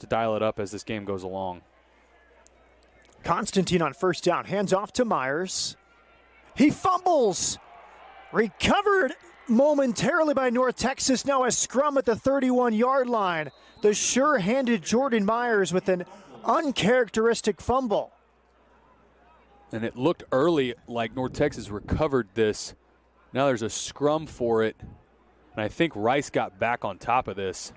start to dial it up as this game goes along. Constantine on first down, hands off to Myers. He fumbles. Recovered momentarily by North Texas. Now a scrum at the 31-yard line. The sure-handed Jordan Myers with an uncharacteristic fumble. And it looked early like North Texas recovered this. Now there's a scrum for it. And I think Rice got back on top of this.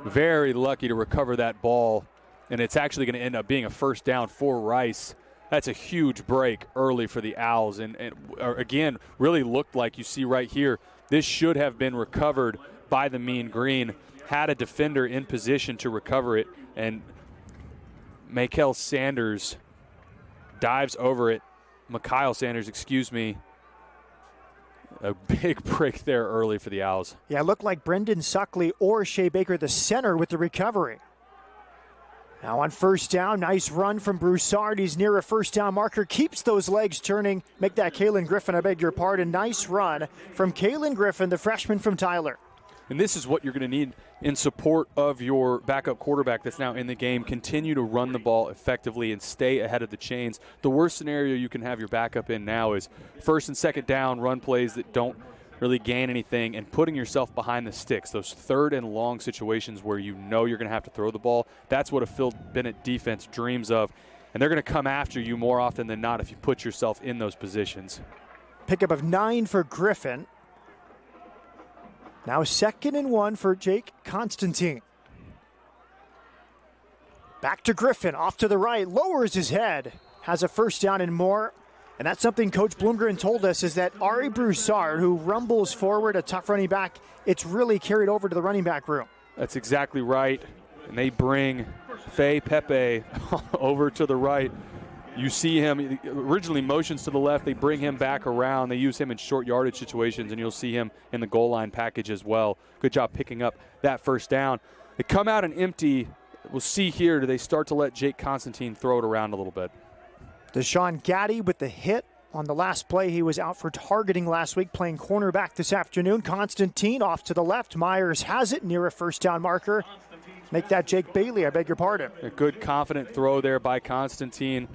Very lucky to recover that ball. And it's actually going to end up being a first down for Rice. That's a huge break early for the Owls. And again, really looked like you see right here, this should have been recovered by the Mean Green. Had a defender in position to recover it. And Mikhail Sanders dives over it. Mikhail Sanders, excuse me. A big break there early for the Owls. Yeah, it looked like Brendan Suckley or Shea Baker, the center, with the recovery. Now on first down, nice run from Broussard. He's near a first down marker, keeps those legs turning. Make that Kalen Griffin, I beg your pardon. Nice run from Kalen Griffin, the freshman from Tyler. And this is what you're going to need in support of your backup quarterback that's now in the game. Continue to run the ball effectively and stay ahead of the chains. The worst scenario you can have your backup in now is first and second down run plays that don't really gain anything and putting yourself behind the sticks. Those third and long situations where you know you're going to have to throw the ball, that's what a Phil Bennett defense dreams of. And they're going to come after you more often than not if you put yourself in those positions. Pickup of 9 for Griffin. Now 2nd and 1 for Jake Constantine. Back to Griffin, off to the right, lowers his head, has a first down and more. And that's something Coach Bloomgren told us, is that Ari Broussard, who rumbles forward, a tough running back, it's really carried over to the running back room. That's exactly right. And they bring Faye Pepe over to the right. You see him, originally motions to the left. They bring him back around. They use him in short yardage situations, and you'll see him in the goal line package as well. Good job picking up that first down. They come out and empty. We'll see here, do they start to let Jake Constantine throw it around a little bit? Deshaun Gaddy with the hit on the last play. He was out for targeting last week, playing cornerback this afternoon. Constantine off to the left. Myers has it near a first down marker. Make that Jake Bailey, I beg your pardon. A good, confident throw there by Constantine.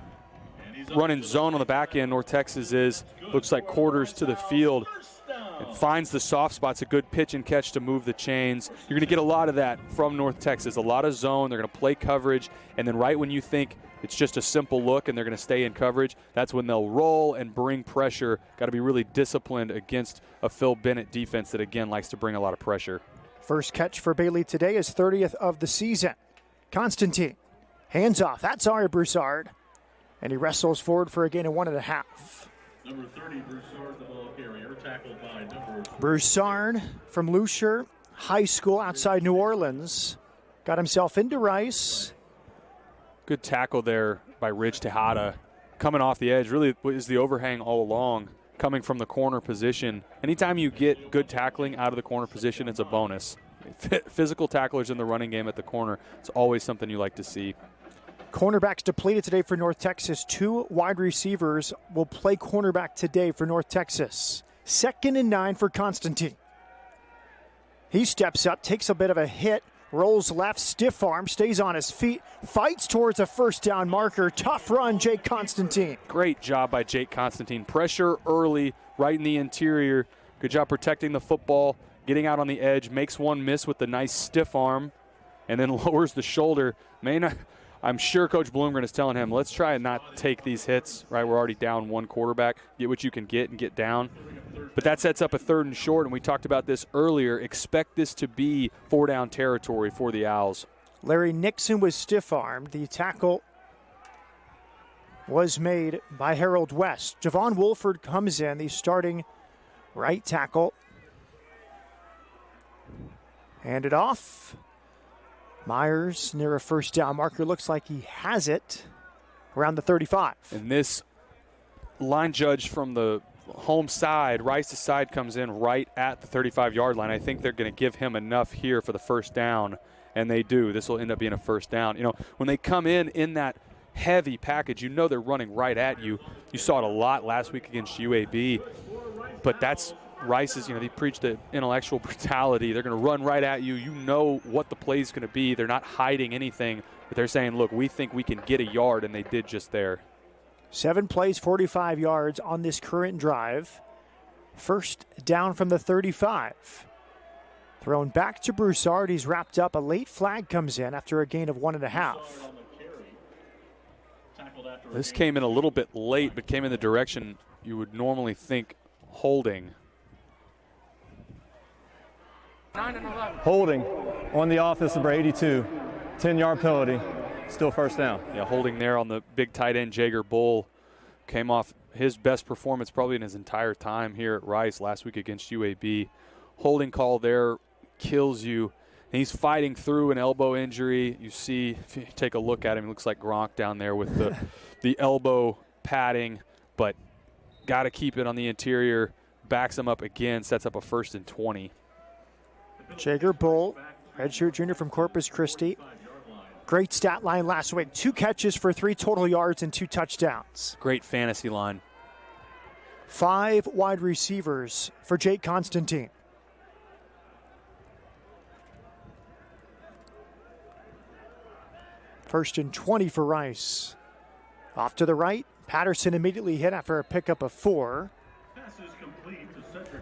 Running zone on the back end, North Texas is. Looks like quarters to the field. It finds the soft spots, a good pitch and catch to move the chains. You're going to get a lot of that from North Texas, a lot of zone. They're going to play coverage, and then right when you think it's just a simple look and they're going to stay in coverage, that's when they'll roll and bring pressure. Got to be really disciplined against a Phil Bennett defense that, again, likes to bring a lot of pressure. First catch for Bailey today is 30th of the season. Constantine, hands off. That's Ari Broussard. And he wrestles forward for a gain of 1.5. Number 30, Broussard, the ball carrier, tackled by number. Broussard from Lucier High School outside New Orleans. Got himself into Rice. Good tackle there by Ridge Tejada. Coming off the edge, really is the overhang all along, coming from the corner position. Anytime you get good tackling out of the corner position, it's a bonus. Physical tacklers in the running game at the corner, it's always something you like to see. Cornerbacks depleted today for North Texas. 2 wide receivers will play cornerback today for North Texas. 2nd and 9 for Constantine. He steps up, takes a bit of a hit, rolls left, stiff arm, stays on his feet, fights towards a first down marker. Tough run, Jake Constantine. Great job by Jake Constantine. Pressure early, right in the interior. Good job protecting the football, getting out on the edge, makes one miss with the nice stiff arm, and then lowers the shoulder. I'm sure Coach Bloomgren is telling him, let's try and not take these hits, right? We're already down one quarterback. Get what you can get and get down. But that sets up a 3rd and short, and we talked about this earlier. Expect this to be 4-down territory for the Owls. Larry Nixon was stiff-armed. The tackle was made by Harold West. Javon Wolford comes in, the starting right tackle. Hand it off. Myers near a first down marker. Looks like he has it around the 35. And this line judge from the home side, Rice's side, comes in right at the 35-yard line. I think they're going to give him enough here for the first down, and they do. This will end up being a first down. You know, when they come in that heavy package, you know they're running right at you. You saw it a lot last week against UAB, but that's Rice is, they preach the intellectual brutality. They're going to run right at you. You know what the play is going to be. They're not hiding anything, but they're saying, look, we think we can get a yard, and they did just there. 7 plays, 45 yards on this current drive. First down from the 35. Thrown back to Broussard. He's wrapped up. A late flag comes in after a gain of 1.5. This came in a little bit late, but came in the direction you would normally think holding. 9 and 11. Holding on the offensive number 82. 10-yard penalty. Still first down. Yeah, holding there on the big tight end, Jager Bull. Came off his best performance probably in his entire time here at Rice last week against UAB. Holding call there kills you. And he's fighting through an elbow injury. You see, if you take a look at him, he looks like Gronk down there with the elbow padding, but got to keep it on the interior. Backs him up again, sets up a 1st and 20. Jager Bull, redshirt junior from Corpus Christi. Great stat line last week. 2 catches for 3 total yards and 2 touchdowns. Great fantasy line. 5 wide receivers for Jake Constantine. First and 20 for Rice. Off to the right. Patterson immediately hit after a pickup of 4.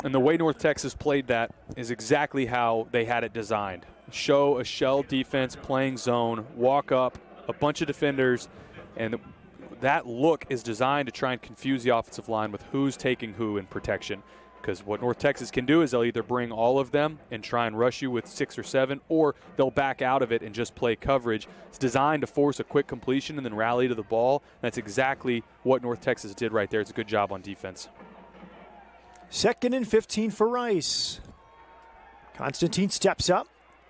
And the way North Texas played that is exactly how they had it designed. Show a shell defense, playing zone, walk up, a bunch of defenders, and that look is designed to try and confuse the offensive line with who's taking who in protection. Because what North Texas can do is they'll either bring all of them and try and rush you with 6 or 7, or they'll back out of it and just play coverage. It's designed to force a quick completion and then rally to the ball. That's exactly what North Texas did right there. It's a good job on defense. 2nd and 15 for Rice. Constantine steps up,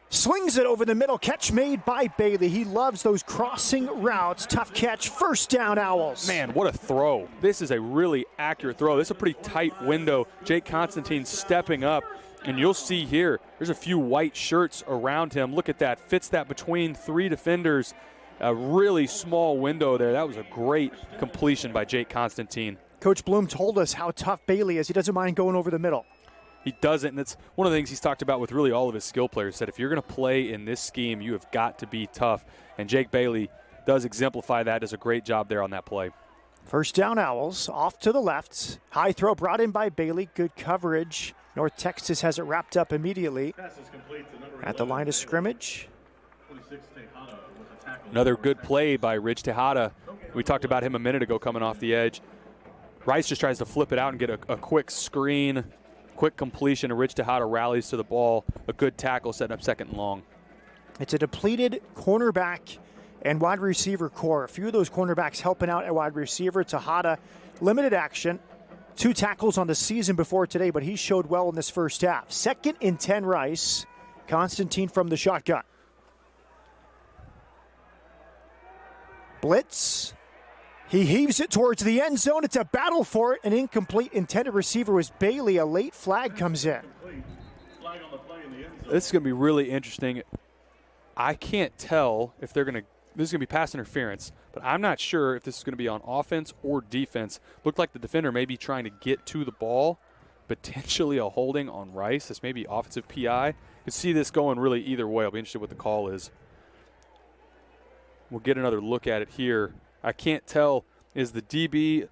swings it over the middle. Catch made by Bailey. He loves those crossing routes. Tough catch. First down, Owls. Man, what a throw. This is a really accurate throw. This is a pretty tight window. Jake Constantine stepping up, and you'll see here, there's a few white shirts around him. Look at that. Fits that between 3 defenders. A really small window there. That was a great completion by Jake Constantine. Coach Bloom told us how tough Bailey is. He doesn't mind going over the middle. He doesn't, and it's one of the things he's talked about with really all of his skill players, that if you're going to play in this scheme, you have got to be tough. And Jake Bailey does exemplify that. Does a great job there on that play. First down, Owls. Off to the left. High throw brought in by Bailey. Good coverage. North Texas has it wrapped up immediately at the line of scrimmage. Another good play by Ridge Tejada. We talked about him a minute ago coming off the edge. Rice just tries to flip it out and get a quick screen, quick completion. Ridge Tejada rallies to the ball. A good tackle setting up 2nd and long. It's a depleted cornerback and wide receiver core. A few of those cornerbacks helping out at wide receiver. Tejada, limited action. 2 tackles on the season before today, but he showed well in this first half. 2nd and 10 Rice. Constantine from the shotgun. Blitz. He heaves it towards the end zone. It's a battle for it. An incomplete. Intended receiver was Bailey. A late flag comes in. This is going to be really interesting. I can't tell if they're going to – this is going to be pass interference, but I'm not sure if this is going to be on offense or defense. Looked like the defender may be trying to get to the ball, potentially a holding on Rice. This may be offensive PI. You can see this going really either way. I'll be interested what the call is. We'll get another look at it here. I can't tell. Is the DB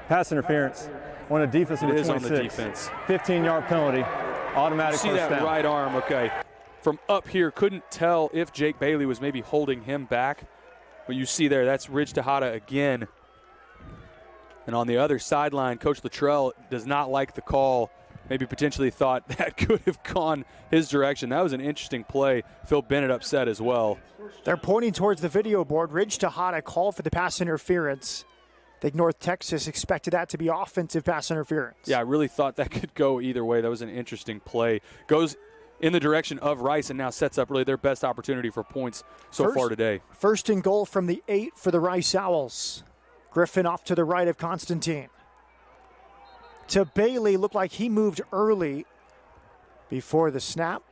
Pass interference on a defensive. It is on the defense. 15-yard penalty. Automatic see first that down. right arm, okay. From up here, couldn't tell if Jake Bailey was maybe holding him back. But you see there, that's Ridge Tejada again. And on the other sideline, Coach Luttrell does not like the call. Maybe potentially thought that could have gone his direction. That was an interesting play. Phil Bennett upset as well. They're pointing towards the video board. Ridge Tejada called for the pass interference. I think North Texas expected that to be offensive pass interference. Yeah, I really thought that could go either way. That was an interesting play. Goes in the direction of Rice and now sets up really their best opportunity for points so far today. 1st and goal from the 8 for the Rice Owls. Griffin off to the right of Constantine. To Bailey, looked like he moved early before the snap.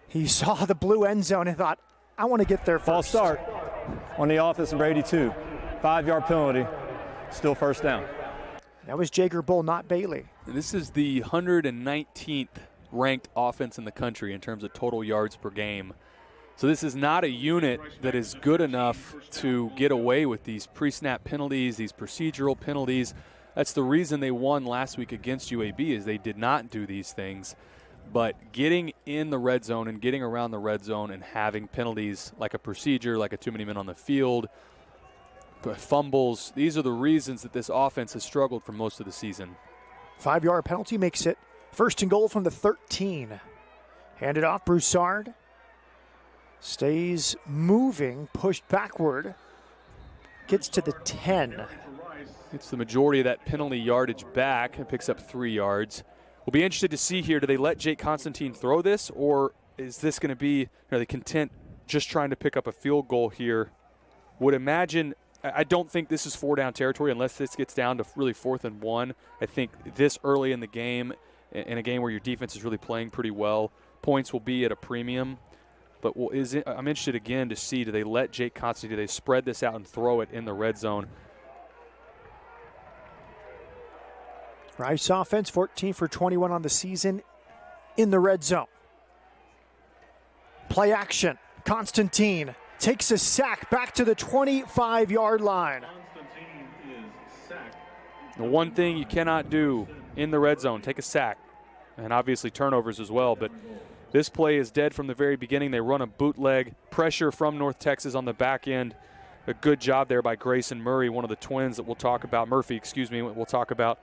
He saw the blue end zone and thought, I want to get there first. False start on the offense of 82. 5-yard penalty. Still first down. That was Jager Bull, not Bailey. And this is the 119th ranked offense in the country in terms of total yards per game. So this is not a unit that is good enough to get away with these pre-snap penalties, these procedural penalties. That's the reason they won last week against UAB, is they did not do these things. But getting in the red zone and getting around the red zone and having penalties like a procedure, like a too many men on the field, fumbles, these are the reasons that this offense has struggled for most of the season. 5-yard penalty makes it 1st and goal from the 13. Handed off, Broussard. Stays moving, pushed backward. Gets to the 10. Gets the majority of that penalty yardage back and picks up 3 yards. We'll be interested to see here, do they let Jake Constantine throw this, or is this going to be, are they content just trying to pick up a field goal here? Would imagine, I don't think this is 4-down territory unless this gets down to really 4th and 1. I think this early in the game, in a game where your defense is really playing pretty well, points will be at a premium. But I'm interested again to see, do they let Jake Constantine, do they spread this out and throw it in the red zone? Rice offense, 14 for 21 on the season in the red zone. Play action. Constantine takes a sack back to the 25-yard line. Constantine is sacked. The one thing you cannot do in the red zone, take a sack, and obviously turnovers as well. But this play is dead from the very beginning. They run a bootleg, pressure from North Texas on the back end. A good job there by Grayson Murray, one of the twins that we'll talk about. Murphy, excuse me, we'll talk about.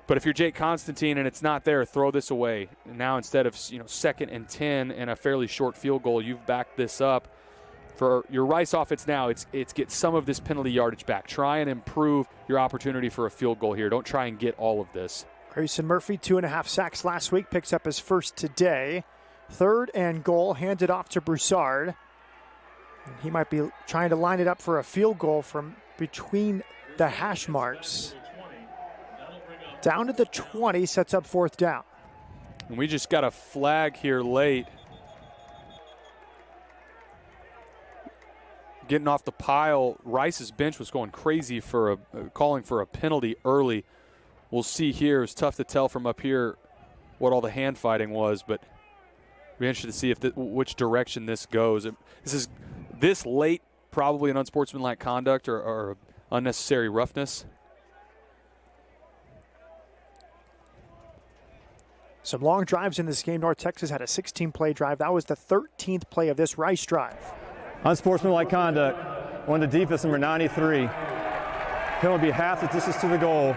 But if you're Jake Constantine and it's not there, throw this away. Now instead of 2nd and 10 and a fairly short field goal, you've backed this up. For your Rice offense now, it's get some of this penalty yardage back. Try and improve your opportunity for a field goal here. Don't try and get all of this. Grayson Murphy, 2.5 sacks last week, picks up his first today. 3rd and goal, handed off to Broussard. And he might be trying to line it up for a field goal from between the hash marks. Down to the 20, sets up 4th down. And we just got a flag here late. Getting off the pile, Rice's bench was going crazy for calling for a penalty early. We'll see here. It's tough to tell from up here what all the hand fighting was, but we're interested to see which direction this goes. This is this late, probably an unsportsmanlike conduct or unnecessary roughness. Some long drives in this game. North Texas had a 16-play drive. That was the 13th play of this Rice drive. Unsportsmanlike conduct. On the defense, number 93. Penalty half the distance to the goal.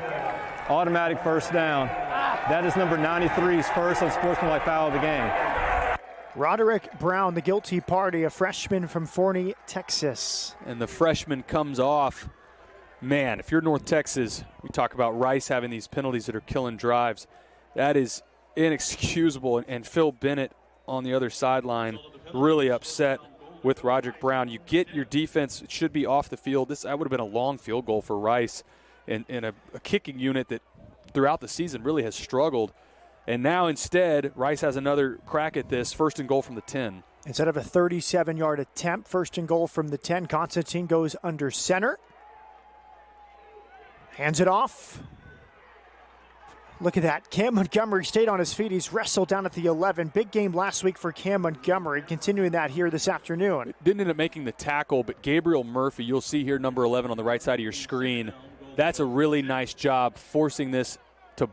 Automatic 1st down. That is number 93's first unsportsmanlike foul of the game. Roderick Brown, the guilty party, a freshman from Forney, Texas. And the freshman comes off. Man, if you're North Texas, we talk about Rice having these penalties that are killing drives. That is inexcusable. And Phil Bennett on the other sideline really upset with Roderick Brown. You get your defense, it should be off the field. That would have been a long field goal for Rice and a kicking unit that throughout the season really has struggled. And now instead, Rice has another crack at this, 1st and goal from the 10. Instead of a 37-yard attempt, 1st and goal from the 10. Constantine goes under center. Hands it off. Look at that. Cam Montgomery stayed on his feet. He's wrestled down at the 11. Big game last week for Cam Montgomery. Continuing that here this afternoon. Didn't end up making the tackle, but Gabriel Murphy, you'll see here number 11 on the right side of your screen. That's a really nice job forcing this to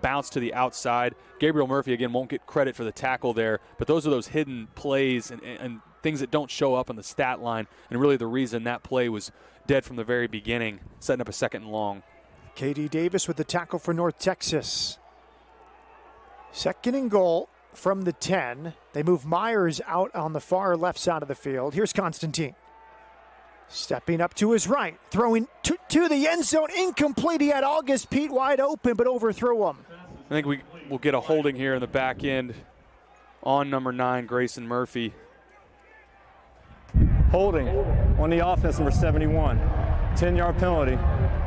bounce to the outside. Gabriel Murphy, again, won't get credit for the tackle there, but those are those hidden plays and things that don't show up on the stat line, and really the reason that play was dead from the very beginning, setting up a 2nd and long. K.D. Davis with the tackle for North Texas. 2nd and goal from the 10. They move Myers out on the far left side of the field. Here's Constantine. Stepping up to his right, throwing to the end zone, incomplete. He had August Pete wide open, but overthrew him. I think we will get a holding here in the back end on number 9, Grayson Murphy. Holding on the offense, number 71. 10-yard penalty,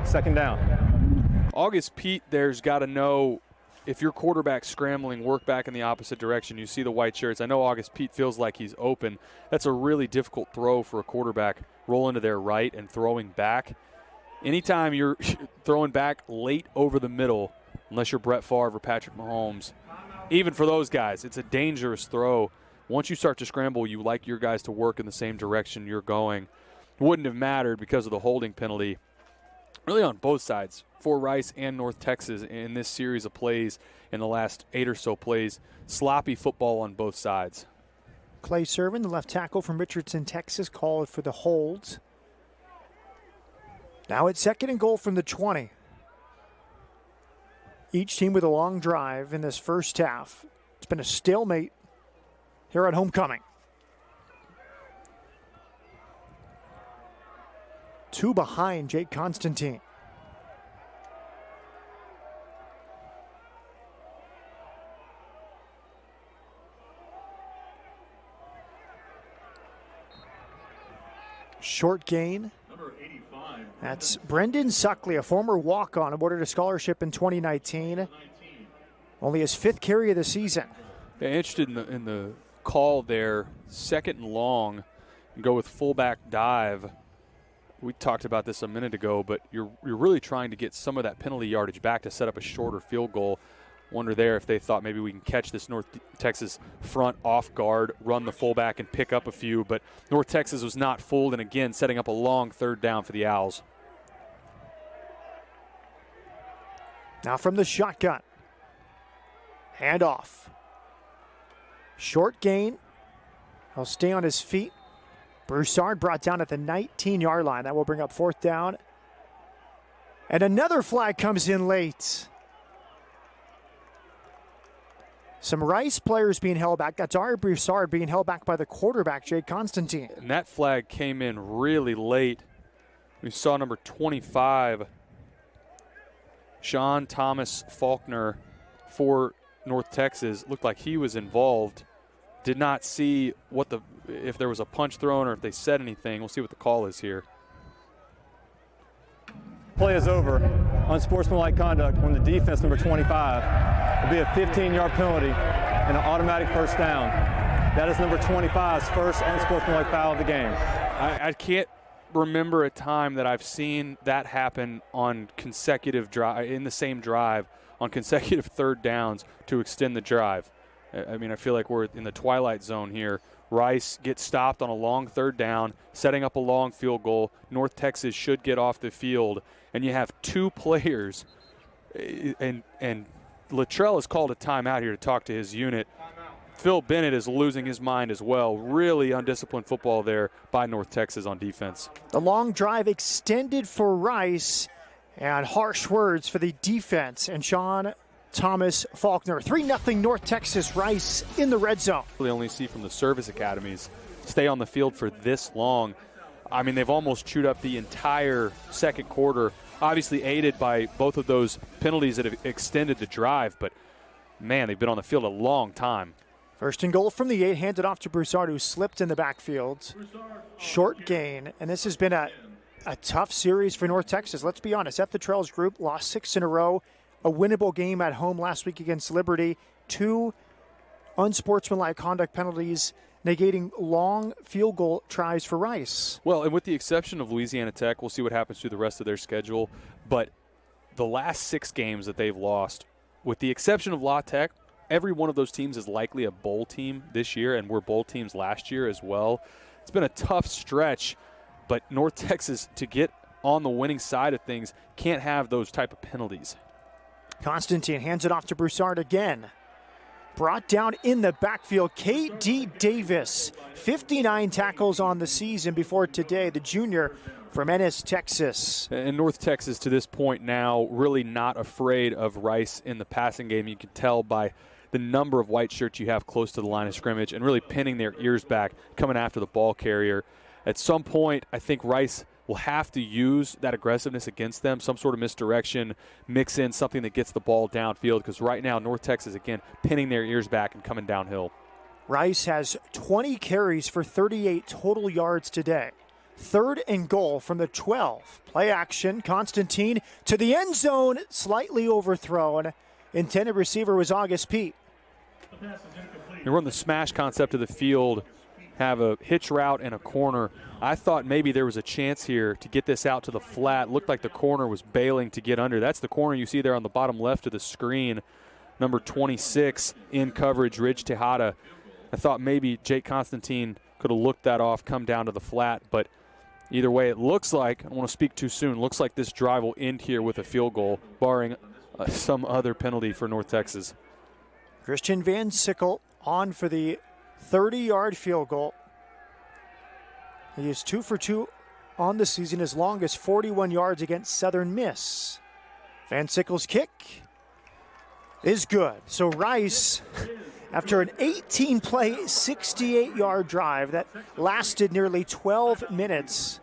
2nd down. August Pete there's got to know if your quarterback's scrambling, work back in the opposite direction. You see the white shirts. I know August Pete feels like he's open. That's a really difficult throw for a quarterback, rolling to their right and throwing back. anytime you're throwing back late over the middle, unless you're Brett Favre or Patrick Mahomes, even for those guys, it's a dangerous throw. Once you start to scramble, you like your guys to work in the same direction you're going. Wouldn't have mattered because of the holding penalty, really on both sides, for Rice and North Texas in this series of plays in the last 8 or so plays. Sloppy football on both sides. Clay Servin, the left tackle from Richardson, Texas, called for the holds. Now it's 2nd and goal from the 20. Each team with a long drive in this first half. It's been a stalemate here at homecoming. 2 behind Jake Constantine. Short gain. Number 85. That's Brendan Suckley, a former walk-on, awarded a scholarship in 2019. Only his 5th carry of the season. Yeah, interested in the call there, 2nd and long, and go with fullback dive. We talked about this a minute ago, but you're really trying to get some of that penalty yardage back to set up a shorter field goal. Wonder there if they thought maybe we can catch this North Texas front off guard, run the fullback, and pick up a few. But North Texas was not fooled, and again, setting up a long 3rd down for the Owls. Now from the shotgun. Hand off. Short gain. He'll stay on his feet. Broussard brought down at the 19-yard line. That will bring up 4th down. And another flag comes in late. Some Rice players being held back. That's Ari Broussard being held back by the quarterback, Jake Constantine. And that flag came in really late. We saw number 25, Sean Thomas Faulkner for North Texas. Looked like he was involved. Did not see if there was a punch thrown or if they said anything. We'll see what the call is here. Play is over. Unsportsmanlike conduct when the defense, number 25, will be a 15-yard penalty and an automatic 1st down. That is number 25's first unsportsmanlike foul of the game. I can't remember a time that I've seen that happen on consecutive drive, in the same drive, on consecutive 3rd downs to extend the drive. I mean, I feel like we're in the twilight zone here. Rice gets stopped on a long 3rd down, setting up a long field goal. North Texas should get off the field, and you have 2 players, and Luttrell has called a timeout here to talk to his unit. Phil Bennett is losing his mind as well. Really undisciplined football there by North Texas on defense. The long drive extended for Rice, and harsh words for the defense and Sean Thomas Faulkner. 3-0 North Texas. Rice in the red zone. We only see from the service academies stay on the field for this long. I mean, they've almost chewed up the entire 2nd quarter, obviously aided by both of those penalties that have extended the drive, but man, they've been on the field a long time. 1st and goal from the 8, handed off to Broussard, who slipped in the backfield. Short gain, and this has been a tough series for North Texas. Let's be honest, F. the Trails group lost 6 in a row. A winnable game at home last week against Liberty. 2 unsportsmanlike conduct penalties, negating long field goal tries for Rice. Well, and with the exception of Louisiana Tech, we'll see what happens through the rest of their schedule. But the last 6 games that they've lost, with the exception of La Tech, every one of those teams is likely a bowl team this year, and were bowl teams last year as well. It's been a tough stretch, but North Texas, to get on the winning side of things, can't have those type of penalties. Constantine hands it off to Broussard again. Brought down in the backfield, K.D. Davis. 59 tackles on the season before today, the junior from Ennis, Texas. And North Texas, to this point now, really not afraid of Rice in the passing game. You can tell by the number of white shirts you have close to the line of scrimmage and really pinning their ears back, coming after the ball carrier. At some point, I think Rice will have to use that aggressiveness against them, some sort of misdirection, mix in something that gets the ball downfield, because right now North Texas, again, pinning their ears back and coming downhill. Rice has 20 carries for 38 total yards today. 3rd and goal from the 12. Play action, Constantine to the end zone, slightly overthrown. Intended receiver was August Pete. They run the smash concept of the field. have a hitch route and a corner. I thought maybe there was a chance here to get this out to the flat. Looked like the corner was bailing to get under. That's the corner you see there on the bottom left of the screen. Number 26 in coverage, Ridge Tejada. I thought maybe Jake Constantine could have looked that off, come down to the flat, but either way, it looks like, I don't want to speak too soon, looks like this drive will end here with a field goal, barring some other penalty for North Texas. Christian Van Sickle on for the 30-yard field goal. He is 2 for 2 on the season, his longest 41 yards against Southern Miss. Van Sickle's kick is good. So Rice, after an 18-play, 68-yard drive that lasted nearly 12 minutes,